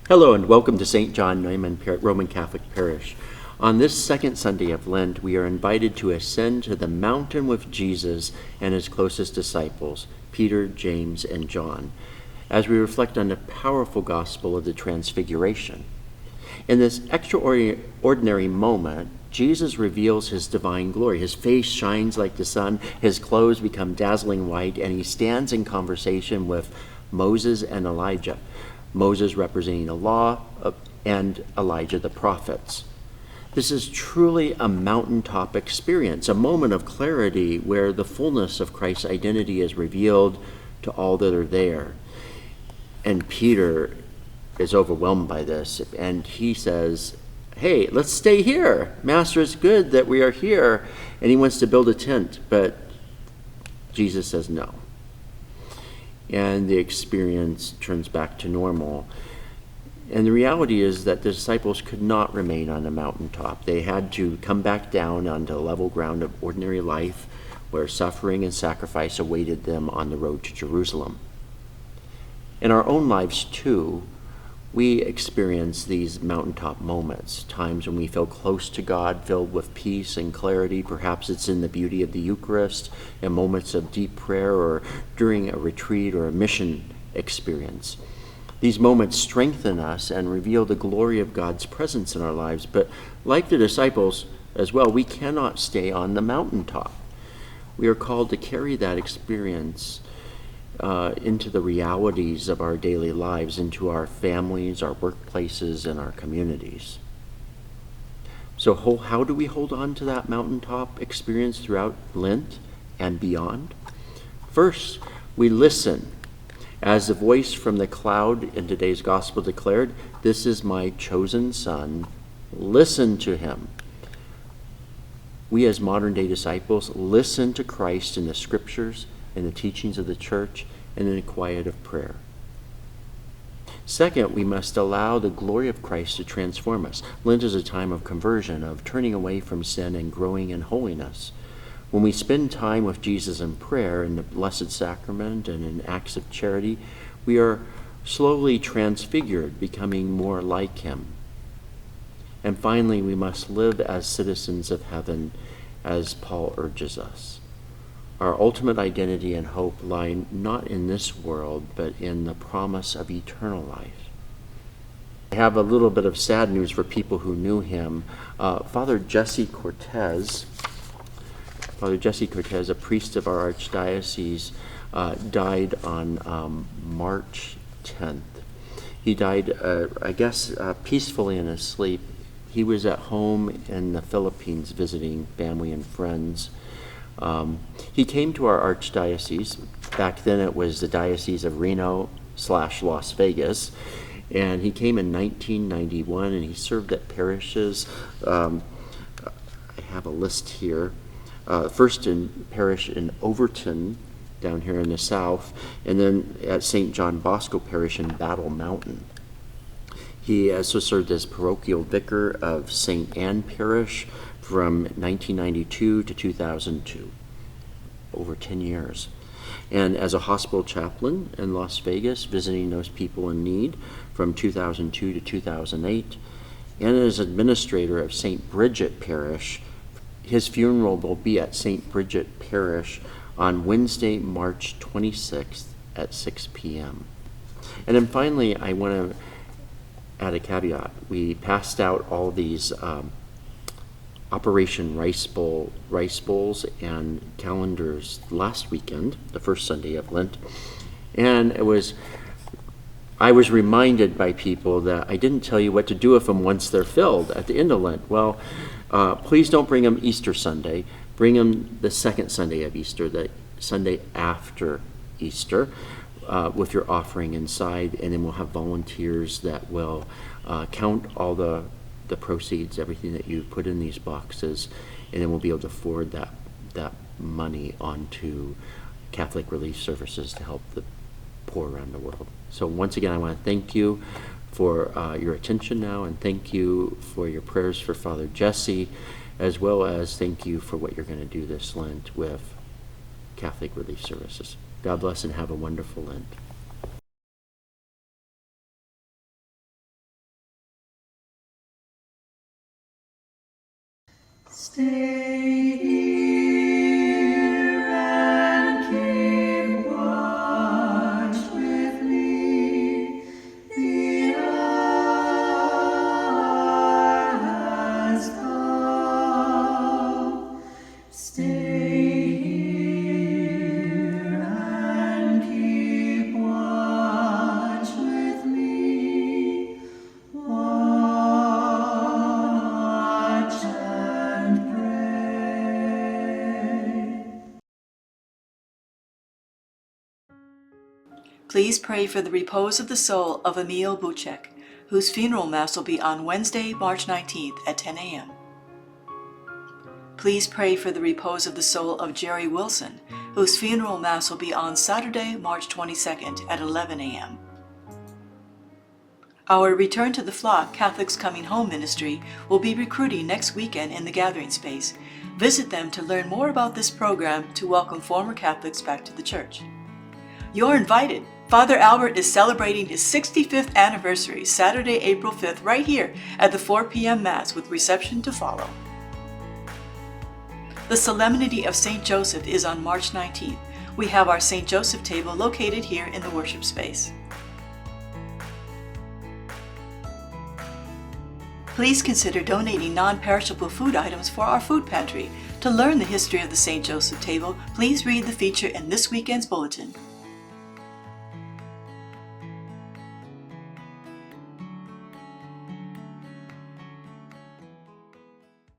Hello and welcome to St. John Neumann Roman Catholic Parish. On this second Sunday of Lent, we are invited to ascend to the mountain with Jesus and his closest disciples, Peter, James, and John, as we reflect on the powerful gospel of the Transfiguration. In this extraordinary moment, Jesus reveals his divine glory. His face shines like the sun, his clothes become dazzling white, and he stands in conversation with Moses and Elijah. Moses representing the law and Elijah the prophets. This is truly a mountaintop experience, a moment of clarity where the fullness of Christ's identity is revealed to all that are there. And Peter is overwhelmed by this, and he says, "Hey, let's stay here. Master, it's good that we are here." And he wants to build a tent, but Jesus says no. And the experience turns back to normal. And the reality is that the disciples could not remain on the mountaintop. They had to come back down onto the level ground of ordinary life, where suffering and sacrifice awaited them on the road to Jerusalem. In our own lives, too, we experience these mountaintop moments, times when we feel close to God, filled with peace and clarity. Perhaps it's in the beauty of the Eucharist, in moments of deep prayer, or during a retreat or a mission experience. These moments strengthen us and reveal the glory of God's presence in our lives. But like the disciples as well, we cannot stay on the mountaintop. We are called to carry that experience into the realities of our daily lives, into our families, our workplaces, and our communities. So how do we hold on to that mountaintop experience throughout Lent and beyond? First, we listen. As the voice from the cloud in today's gospel declared, "This is my chosen son, listen to him." We as modern day disciples listen to Christ in the scriptures, in the teachings of the church, and in the quiet of prayer. Second, we must allow the glory of Christ to transform us. Lent is a time of conversion, of turning away from sin and growing in holiness. When we spend time with Jesus in prayer, in the Blessed Sacrament, and in acts of charity, we are slowly transfigured, becoming more like him. And finally, we must live as citizens of heaven, as Paul urges us. Our ultimate identity and hope lie not in this world, but in the promise of eternal life. I have a little bit of sad news for people who knew him. Father Jesse Cortez, a priest of our archdiocese, died on March 10th. He died, peacefully in his sleep. He was at home in the Philippines visiting family and friends. He came to our archdiocese. Back then it was the Diocese of Reno/Las Vegas. And he came in 1991, and he served at parishes. I have a list here. First in parish in Overton, down here in the south, and then at St. John Bosco Parish in Battle Mountain. He also served as parochial vicar of St. Anne Parish from 1992 to 2002, over 10 years. And as a hospital chaplain in Las Vegas, visiting those people in need from 2002 to 2008. And as administrator of St. Bridget Parish. His funeral will be at St. Bridget Parish on Wednesday, March 26th at 6 p.m. And then finally, I want to add a caveat. We passed out all these Operation Rice Bowls and calendars last weekend, the first Sunday of Lent. And I was reminded by people that I didn't tell you what to do with them once they're filled at the end of Lent. Well, please don't bring them Easter Sunday. Bring them the second Sunday of Easter, the Sunday after Easter, with your offering inside, and then we'll have volunteers that will count all the proceeds, everything that you put in these boxes, and then we'll be able to forward that money onto Catholic Relief Services to help the poor around the world. So once again, I want to thank you for your attention now, and thank you for your prayers for Father Jesse, as well as thank you for what you're going to do this Lent with Catholic Relief Services. God bless and have a wonderful Lent. Stay here and keep watch with me. The hour has come. Stay here and keep watch with me. Watch and pray. Please pray for the repose of the soul of Emil Buchek, whose funeral mass will be on Wednesday, March 19th at 10 a.m. Please pray for the repose of the soul of Jerry Wilson, whose funeral mass will be on Saturday, March 22nd at 11 a.m. Our Return to the Flock Catholics Coming Home ministry will be recruiting next weekend in the Gathering Space. Visit them to learn more about this program to welcome former Catholics back to the church. You're invited. Father Albert is celebrating his 65th anniversary Saturday, April 5th, right here at the 4 p.m. Mass with reception to follow. The Solemnity of St. Joseph is on March 19th. We have our St. Joseph table located here in the worship space. Please consider donating non-perishable food items for our food pantry. To learn the history of the St. Joseph table, please read the feature in this weekend's bulletin.